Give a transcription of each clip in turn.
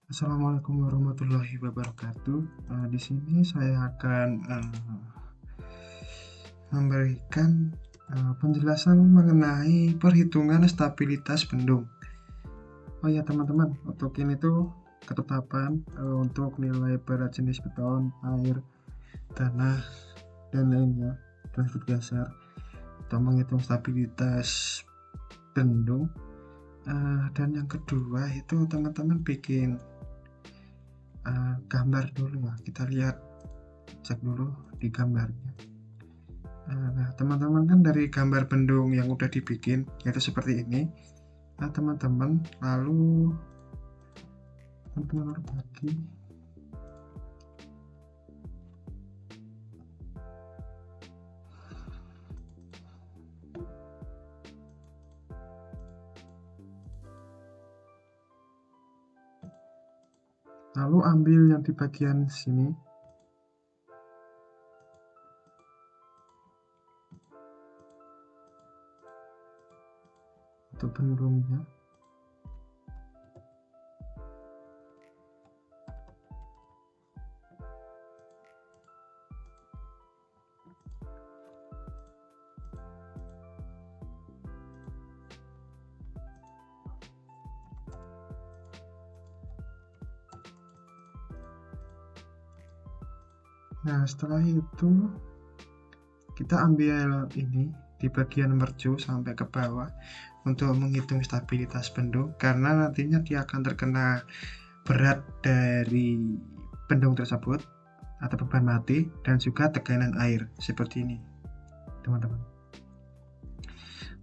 Assalamualaikum warahmatullahi wabarakatuh. Di sini saya akan memberikan penjelasan mengenai perhitungan stabilitas bendung. Oh ya teman-teman, untuk ini tuh ketetapan untuk nilai berat jenis beton, air, tanah, dan lainnya, transport dasar, atau menghitung stabilitas bendung. Dan yang kedua itu teman-teman bikin gambar dulu ya. Kita lihat, cek dulu di gambarnya. Nah, teman-teman kan dari gambar bendung yang udah dibikin yaitu seperti ini. Nah, teman-teman lalu lagi lalu ambil yang di bagian sini untuk bendungnya. Nah, setelah itu kita ambil ini di bagian mercu sampai ke bawah untuk menghitung stabilitas bendung, karena nantinya dia akan terkena berat dari bendung tersebut atau beban mati dan juga tekanan air seperti ini teman-teman.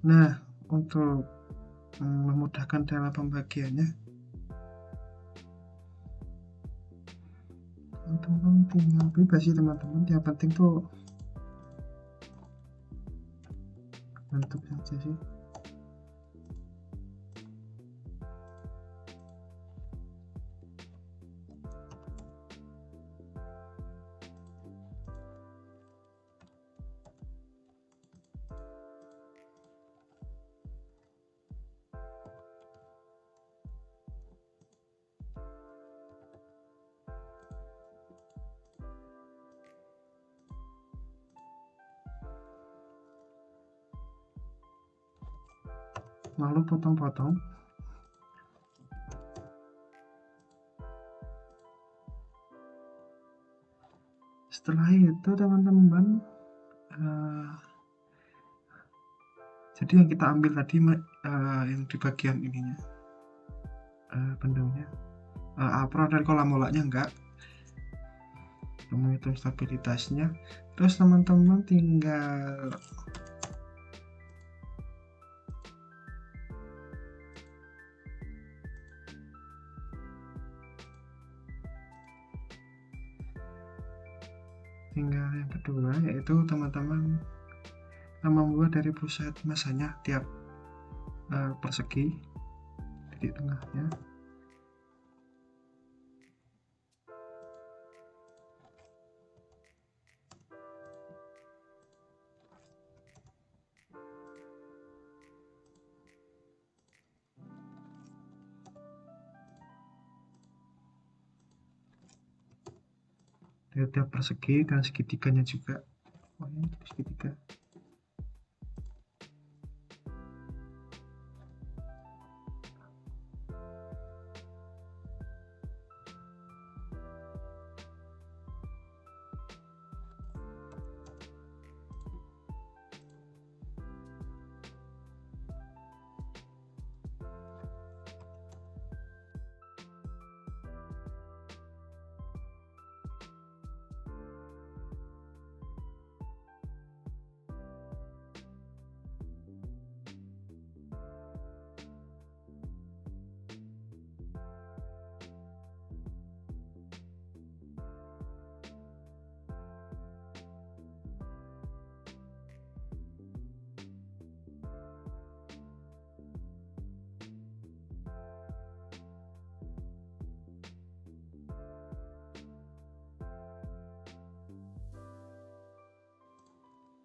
Nah, untuk memudahkan dalam pembagiannya, teman-teman tinggal bebas sih teman-teman, yang penting tuh bentuk saja sih. Lalu potong-potong. Setelah itu teman-teman, jadi yang kita ambil tadi yang di bagian ininya, bendungnya, apron dan kolam molaknya enggak, menghitung stabilitasnya. Terus teman-teman tinggal yang kedua yaitu teman-teman membuat dari pusat masanya tiap persegi titik tengahnya. Dari tiap persegi dan segitiganya juga. Oh ini segitiga.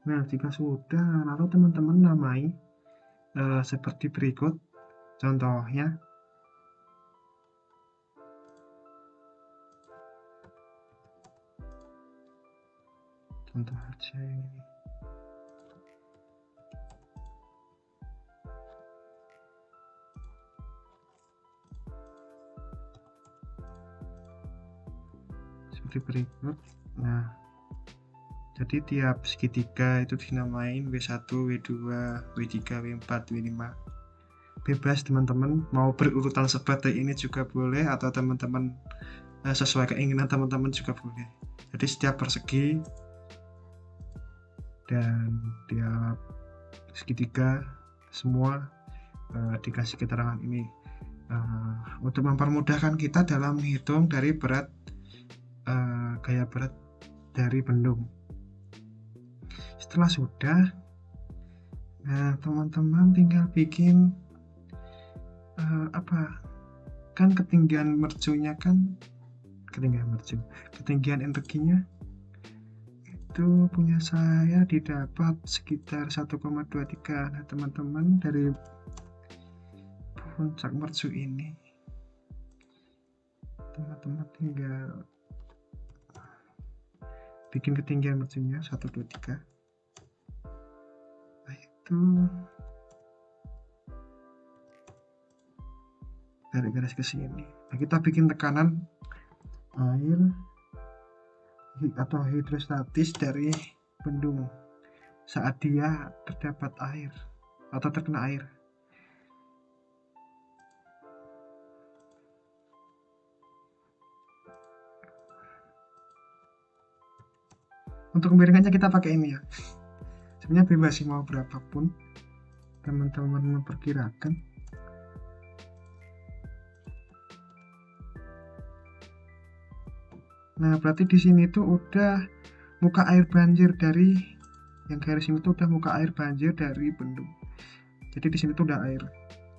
Nah, jika sudah, lalu teman-teman namai seperti berikut. Contohnya, contoh aja yang ini. Seperti berikut. Nah, jadi tiap segitiga itu dinamain W1, W2, W3, W4, W5. Bebas teman-teman, mau berurutan seperti ini juga boleh, atau teman-teman sesuai keinginan teman-teman juga boleh. Jadi setiap persegi dan tiap segitiga semua dikasih keterangan ini untuk mempermudahkan kita dalam menghitung dari berat gaya berat dari bendung. Setelah sudah, nah teman-teman tinggal bikin kan ketinggian mercunya kan ketinggian energinya itu punya saya didapat sekitar 1,23. Nah teman-teman dari puncak mercu ini teman-teman tinggal bikin ketinggian mercunya 123. Nah itu dari garis ke sini. Nah kita bikin tekanan air atau hidrostatis dari bendung saat dia terdapat air atau terkena air. Untuk kemiringannya kita pakai ini ya. Sebenarnya bebas sih mau berapapun teman-teman memperkirakan. Nah, berarti di sini tuh udah muka air banjir dari yang garis ini tuh udah muka air banjir dari bendung. Jadi di sini tuh udah air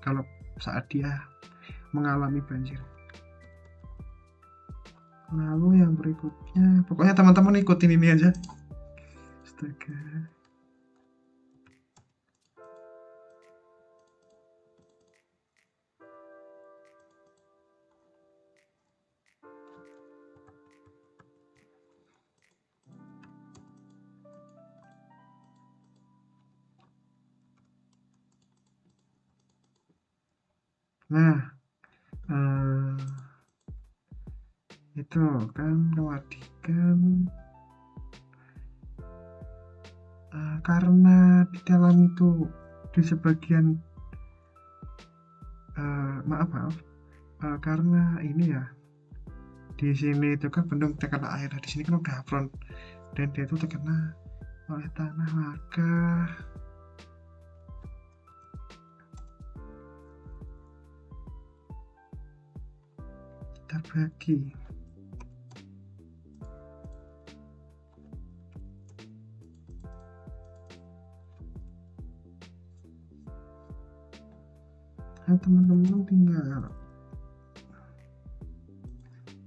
kalau saat dia mengalami banjir. Lalu yang berikutnya, pokoknya teman-teman ikutin ini aja. Astaga. Nah, itu kan kewadikan karena di dalam itu di sebagian karena ini ya di sini itu kan bendung terkena air, di sini kan udah front dan dia itu terkena oleh tanah, maka kita bagi teman-teman tinggal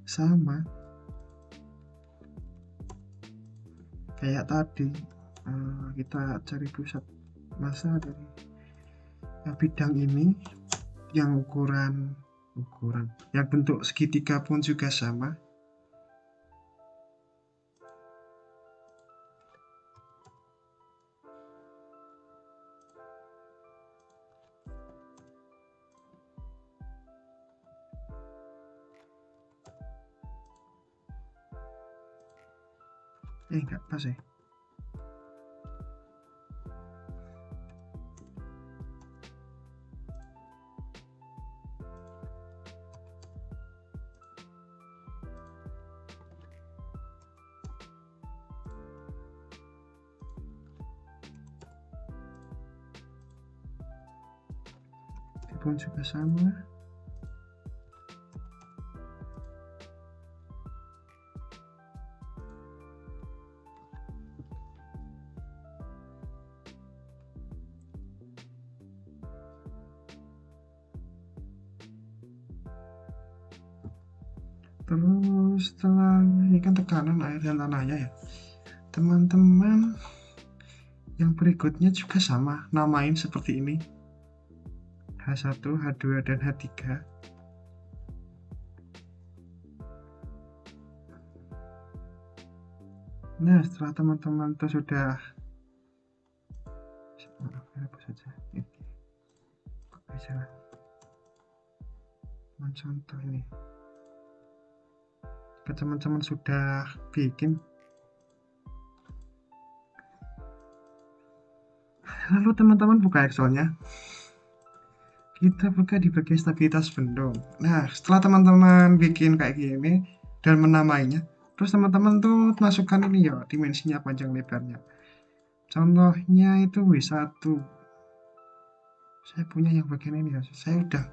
sama kayak tadi kita cari pusat massa dari bidang ini yang ukuran yang bentuk segitiga pun juga sama. Enggak pas ya. Pun juga sama. Terus setelah ini kan tekanan air dan tanahnya ya teman-teman, yang berikutnya juga sama, namain seperti ini H1, H2, dan H3. Nah, setelah teman-teman tuh sudah apa saja ini bisa contoh ini, jika teman-teman sudah bikin, lalu teman-teman buka Excelnya, kita buka di bagian stabilitas bendung. Nah, setelah teman-teman bikin kayak gini dan menamainya, terus teman-teman tuh masukkan ini ya, dimensinya, panjang lebarnya. Contohnya itu W1. Saya punya yang bagian ini ya, saya udah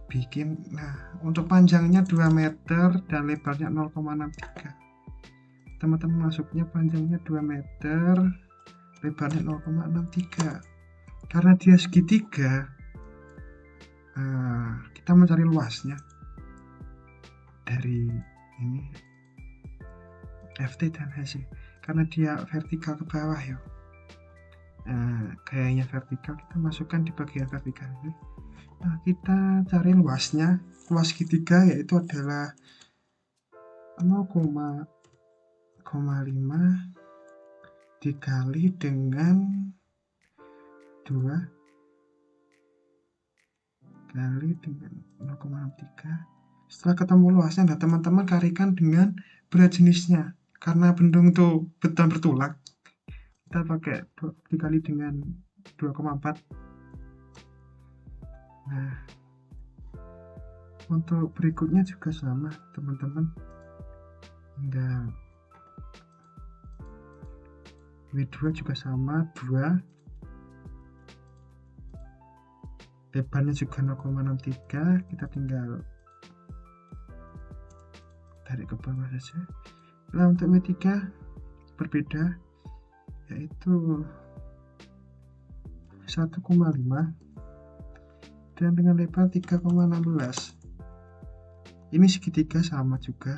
bikin. Nah, untuk panjangnya 2 meter dan lebarnya 0,63. Teman-teman masuknya panjangnya 2 meter, lebarnya 0,63. Karena dia segitiga, kita mencari luasnya dari ini FT dan HC. Karena dia vertikal ke bawah ya, gayanya vertikal, kita masukkan di bagian vertikal ini. Nah, kita cari luasnya. Luas segitiga yaitu adalah 0,5 dikali dengan 2 kali dengan 0,63. Setelah ketemu luasnya, nah teman-teman kalikan dengan berat jenisnya. Karena bendung tuh beton bertulang, kita pakai dikali dengan 2,4. Nah, untuk berikutnya juga sama teman-teman, tinggal W2 juga sama, 2, lebarnya juga 0,63, kita tinggal tarik ke bawah saja. Nah, untuk W3 berbeda, yaitu 1,5 dan dengan lebar 3,16. Ini segitiga sama juga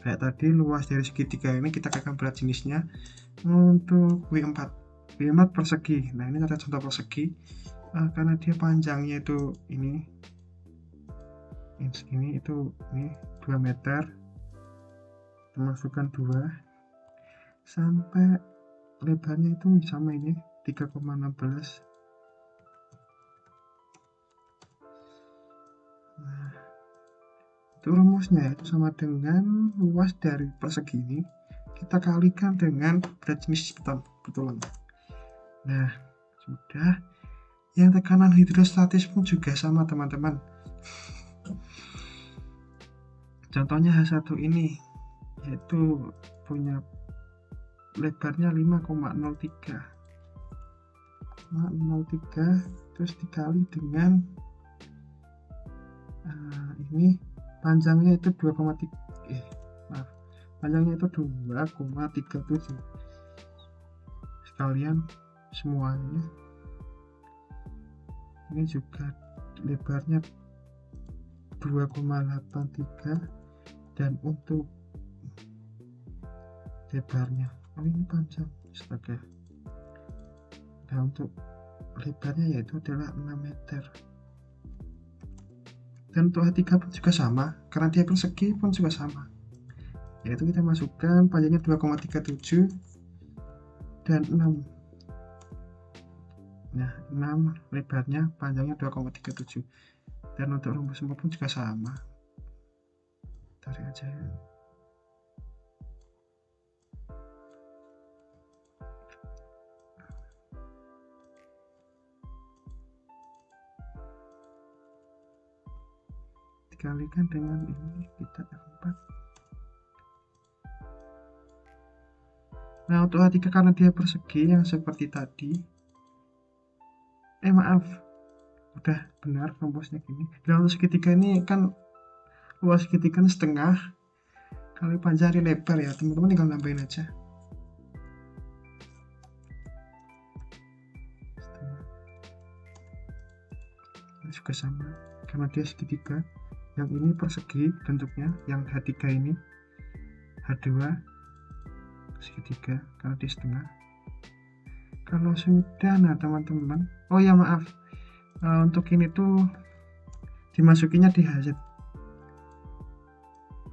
kayak tadi. Luas dari segitiga ini kita akan berat jenisnya. Untuk W4 persegi. Nah, ini ada contoh persegi, karena dia panjangnya itu ini itu 2 meter, masukkan 2 sampai lebarnya itu sama, ini 3,16. Nah, itu rumusnya itu sama dengan luas dari persegi ini kita kalikan dengan berat jenis betulan. Nah, sudah. Yang tekanan hidrostatis pun juga sama teman-teman. Contohnya H1 ini, yaitu punya lebarnya 5,03, terus dikali dengan ini panjangnya itu 2,3, panjangnya itu 2,37. Sekalian semuanya, ini juga lebarnya 2,83 dan untuk lebarnya, ini panjang astaga. Nah, untuk lebarnya yaitu adalah 6 meter. Dan untuk H3 pun juga sama, karena dia persegi pun juga sama, yaitu kita masukkan panjangnya 2,37 dan 6. Nah, 6 lebarnya, panjangnya 2,37. Dan untuk rumus semua pun juga sama. Tarik aja ya. Dikalikan dengan ini, kita F4. Nah, untuk H3 karena dia persegi yang seperti tadi, maaf, udah benar rumusnya gini. Dan untuk segitiga ini kan luas segitiga kan setengah kali panjang kali lebar ya, teman-teman tinggal nambahin aja. Ini juga sama, karena dia segitiga. Yang ini persegi bentuknya, yang H3 ini, H2 segitiga karena dia setengah. Kalau sudah, nah teman-teman, oh ya maaf, untuk ini tuh dimasukinya di HZ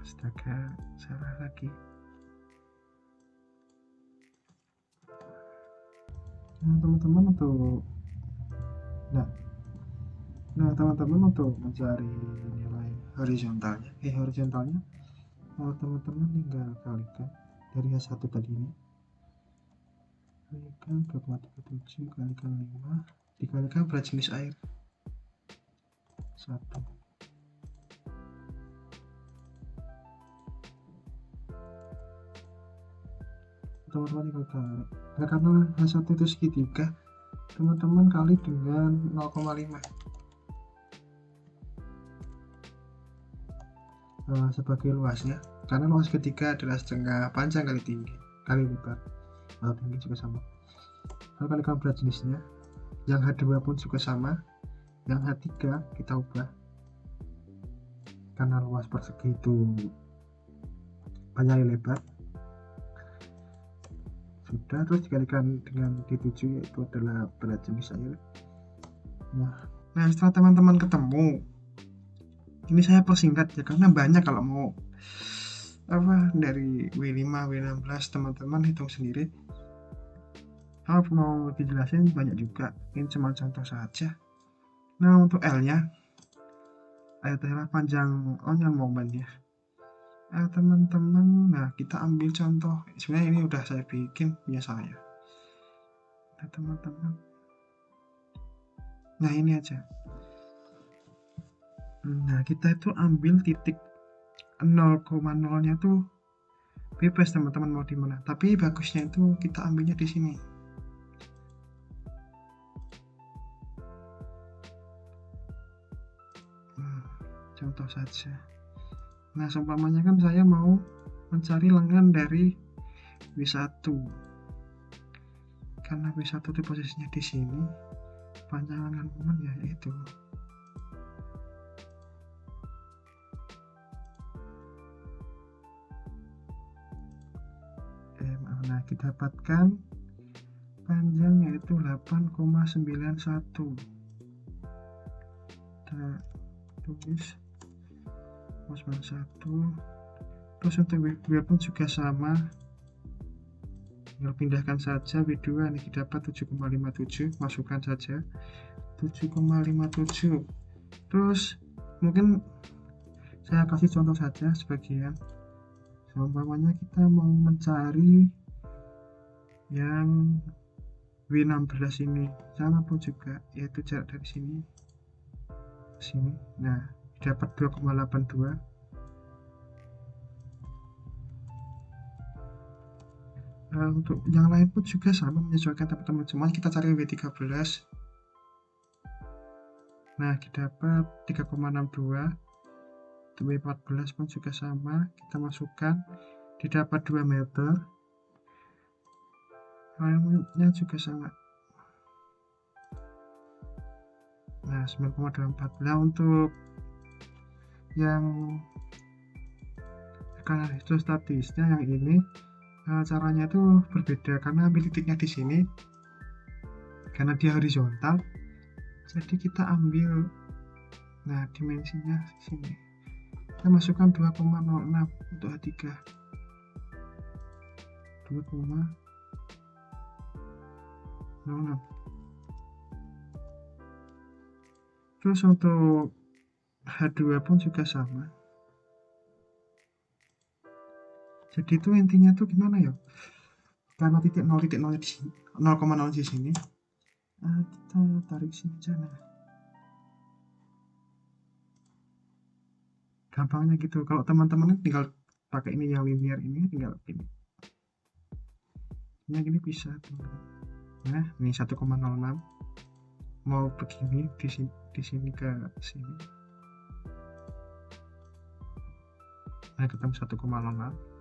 Astaga, salah lagi. Nah, teman-teman untuk teman-teman untuk mencari nilai horizontalnya, teman-teman tinggal kalikan dari H1 tadi ini, kalikan 2,37 kalikan 5 dikalikan berat jenis air 1. Teman-teman tinggal kali. Nah, karena H1 itu segitiga, teman-teman kali dengan 0,5. Sebagai luasnya, karena luas ketiga adalah setengah panjang kali tinggi kali lebar, atau tinggi juga sama. Lalu kalikan berat jenisnya, yang H2 pun juga sama, yang H3 kita ubah karena luas persegi itu panjang kali lebar, sudah. Terus dikalikan dengan D7, yaitu adalah berat jenis air. Nah, setelah teman-teman ketemu, ini saya persingkat ya, karena banyak kalau mau dari W5, W16, teman-teman hitung sendiri. Kalau mau dijelasin banyak juga, ini cuma contoh saja. Nah, untuk L-nya adalah panjang onyon moment ya. Teman-teman, nah kita ambil contoh. Sebenarnya ini udah saya bikin punya saya. Nah, teman-teman. Nah, ini aja. Nah, kita itu ambil titik 0,0-nya tuh bebas teman-teman mau di mana. Tapi bagusnya itu kita ambilnya di sini. Contoh saja. Nah, seumpamanya kan saya mau mencari lengan dari W1. Karena W1 itu posisinya di sini, panjang lengan momen ya itu. Nah, kita dapatkan panjang yaitu 8,91. Kita tulis 91. Terus untuk W2 pun juga sama, tinggal pindahkan saja. W2 ini dapat 7,57, masukkan saja 7,57. terus mungkin saya kasih contoh saja sebagian. Umpamanya kita mau mencari yang W16 ini, sama pun juga, yaitu jarak dari sini ke sini. Nah, dapat 2,82. Untuk yang lain pun juga sama, menyesuaikan teman-teman semua. Kita cari W13. Nah, kita dapat 3,62. W14 pun juga sama, kita masukkan, didapat 2 meter. Lainnya juga sama. Nah, 9,24. Nah, untuk yang karena hidrostatisnya yang ini caranya itu berbeda, karena ambil titiknya di sini, karena dia horizontal, jadi kita ambil, nah dimensinya di sini, kita masukkan 2,06 untuk H3, 2,06. Terus untuk H2 pun juga sama. Jadi itu intinya tuh gimana ya, karena titik 0 di sini, 0,0 di sini, kita tarik sini aja. Nah, gampangnya gitu. Kalau teman-teman tinggal pakai ini yang linear ini, tinggal ini. Yang ini bisa tuh. Nah, ini 1,06. Mau begini di sini ke sini. Nah, ketemu 1,06.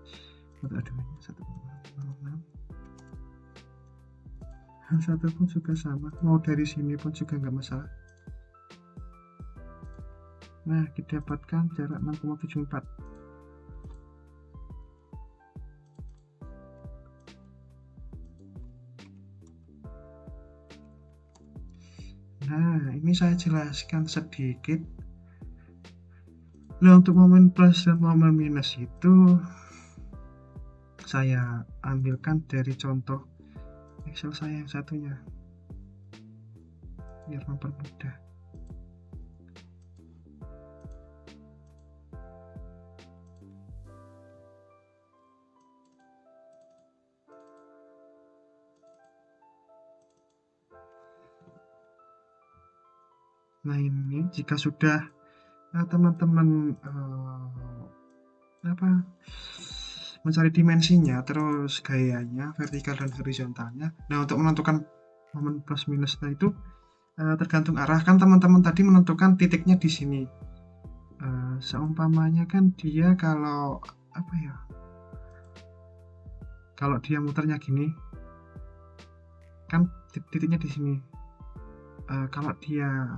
Aduh, 1,06. H1 pun juga sama, mau dari sini pun juga nggak masalah. Nah, didapatkan jarak 6,74. Nah, ini saya jelaskan sedikit Nah, untuk momen plus dan momen minus itu saya ambilkan dari contoh Excel saya yang satunya biar mempermudah. Nah, ini jika sudah teman-teman mencari dimensinya, terus gayanya, vertikal dan horizontalnya. Nah, untuk menentukan momen plus minusnya itu tergantung arah. Kan teman-teman tadi menentukan titiknya di sini. Seumpamanya kan dia kalau dia muternya gini, kan titiknya di sini. Kalau dia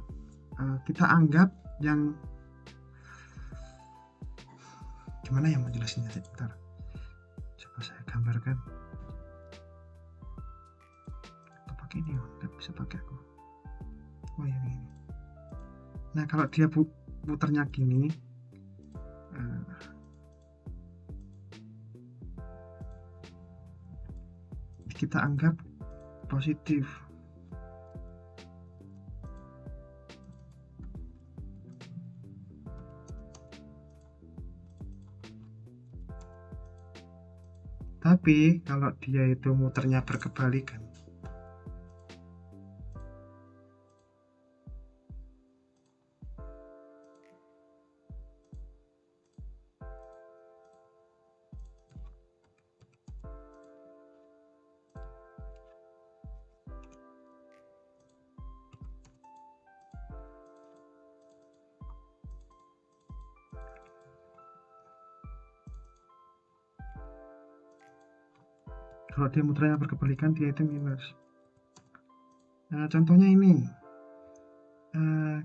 kita anggap yang gimana ya menjelaskannya, sebentar, coba saya gambarkan. Atau pakai ini, nggak bisa pakai aku. Oh ya, ini. Nah, kalau dia puternya gini, kita anggap positif. Tapi kalau dia itu muternya berkebalikan, kalau dia muternya berkebalikan, dia itu minus. Nah, contohnya ini,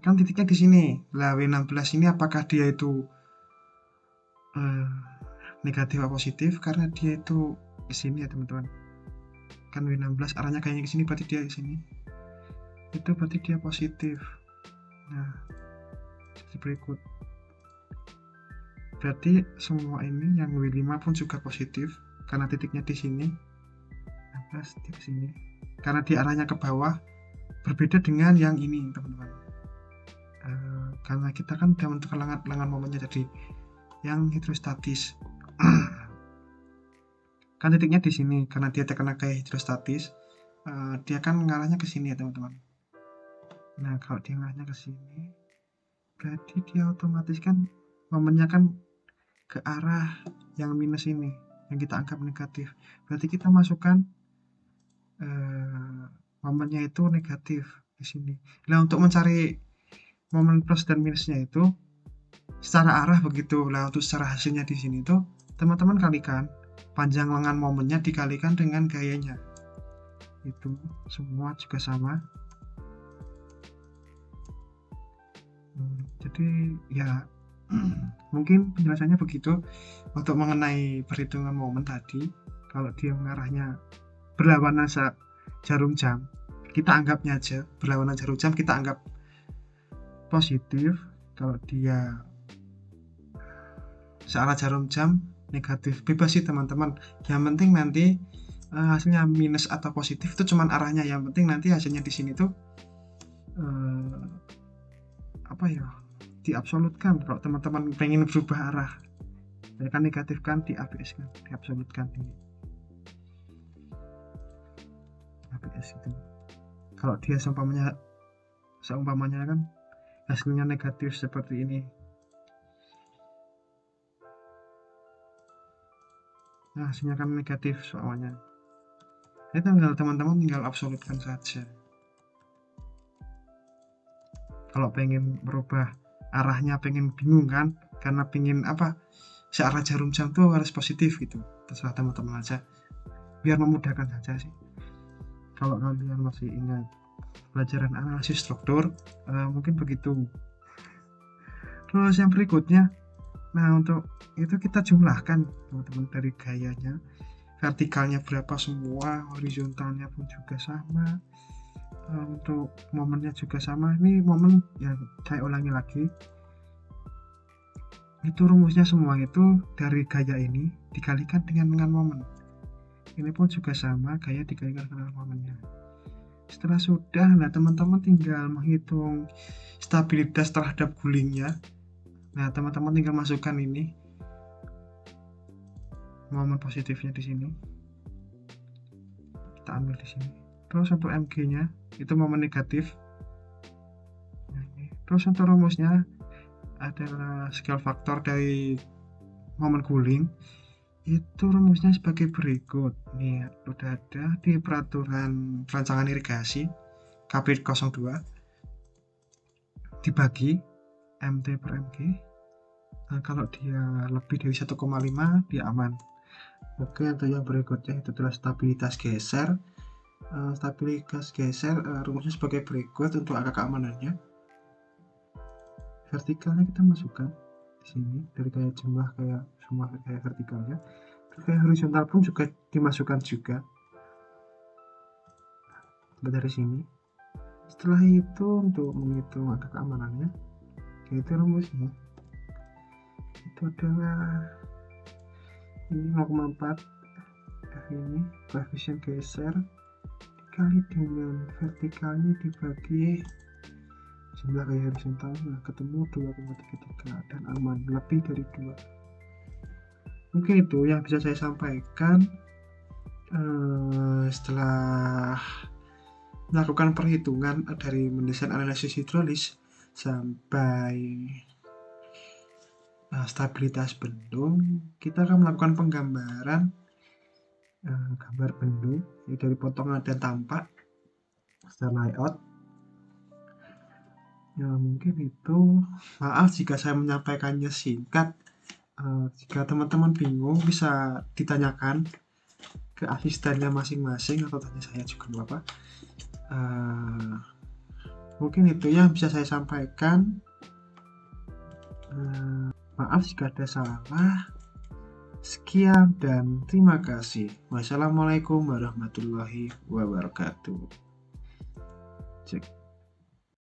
kan titiknya di sini. Lah, W16 ini apakah dia itu negatif atau positif? Karena dia itu ke sini ya, teman-teman. Kan W16 arahnya kayaknya ke sini, berarti dia ke sini. Itu berarti dia positif. Nah, seperti berikut. Berarti semua ini yang W5 pun juga positif karena titiknya di sini. 16 di sini. Karena dia arahnya ke bawah, berbeda dengan yang ini, teman-teman. Karena kita kan sudah menentukan lengan momennya jadi yang hidrostatis. Kan titiknya di sini, karena dia terkena gaya hidrostatis, dia kan ngarahnya ke sini ya, teman-teman. Nah, kalau dia ngarahnya ke sini, berarti dia otomatis kan momennya kan ke arah yang minus ini, yang kita anggap negatif. Berarti kita masukkan momennya itu negatif di sini. Nah, untuk mencari momen plus dan minusnya itu secara arah begitu. Nah, untuk secara hasilnya di sini tuh teman-teman kalikan panjang lengan momennya dikalikan dengan gayanya. Itu semua juga sama. Jadi ya mungkin penjelasannya begitu untuk mengenai perhitungan momen tadi. Kalau dia mengarahnya berlawanan jarum jam, kita anggapnya aja berlawanan jarum jam, kita anggap positif. Kalau dia searah jarum jam, negatif. Bebas sih, teman-teman. Yang penting nanti hasilnya minus atau positif itu cuman arahnya. Yang penting nanti hasilnya di sini tuh diabsolutkan. Kalau teman-teman pengen berubah arah, ya kan negatif kan di ABS kan, diabsolutkan di ABS itu. Kalau dia seumpamanya kan hasilnya negatif seperti ini. Nah, hasilnya kan negatif soalnya. Itu teman-teman tinggal absolutkan saja. Kalau pengen merubah arahnya, pengen bingung kan, karena pengen searah jarum jam tuh harus positif gitu, terserah teman-teman aja, biar memudahkan saja sih. Kalau kalian masih ingat pelajaran analisis struktur, mungkin begitu. Terus yang berikutnya, nah untuk itu kita jumlahkan teman-teman, dari gayanya, vertikalnya berapa semua, horizontalnya pun juga sama, untuk momennya juga sama. Ini momen yang saya ulangi lagi, Itu rumusnya semua itu dari gaya ini dikalikan dengan momen. Ini pun juga sama, gaya dikalikan dengan momennya. Setelah sudah, nah teman-teman tinggal menghitung stabilitas terhadap gulingnya. Nah, teman-teman tinggal masukkan ini momen positifnya di sini. Kita ambil di sini. Terus untuk mg-nya itu momen negatif. Terus untuk rumusnya adalah scale faktor dari momen guling. Itu rumusnya sebagai berikut. Nih, udah ada di peraturan perancangan irigasi KP 02 dibagi MT per MG. Nah, kalau dia lebih dari 1,5 dia aman. Oke, untuk yang berikutnya itu adalah stabilitas geser. Rumusnya sebagai berikut untuk angka keamanannya. Vertikalnya kita masukkan di sini dari kayak jumlah kayak semua kayak vertikalnya. Terus kayak horizontal pun juga dimasukkan juga. Dari sini. Setelah itu untuk menghitung angka keamanannya, itu rumusnya itu adalah ini 0,4 ini koefisien geser dikali dengan vertikalnya dibagi jumlah gaya horizontal, nah ketemu 2,33 dan aman lebih dari 2. Mungkin itu yang bisa saya sampaikan setelah melakukan perhitungan dari mendesain analisis hidrolis sampai stabilitas bendung. Kita akan melakukan penggambaran gambar bendung dari potongan dan tampak secara layout. Ya mungkin itu. Maaf jika saya menyampaikannya singkat. Jika teman-teman bingung bisa ditanyakan ke asistennya masing-masing atau tanya saya juga nggak apa. Mungkin itu yang bisa saya sampaikan. Maaf jika ada salah. Sekian dan terima kasih. Wassalamualaikum warahmatullahi wabarakatuh. Cek.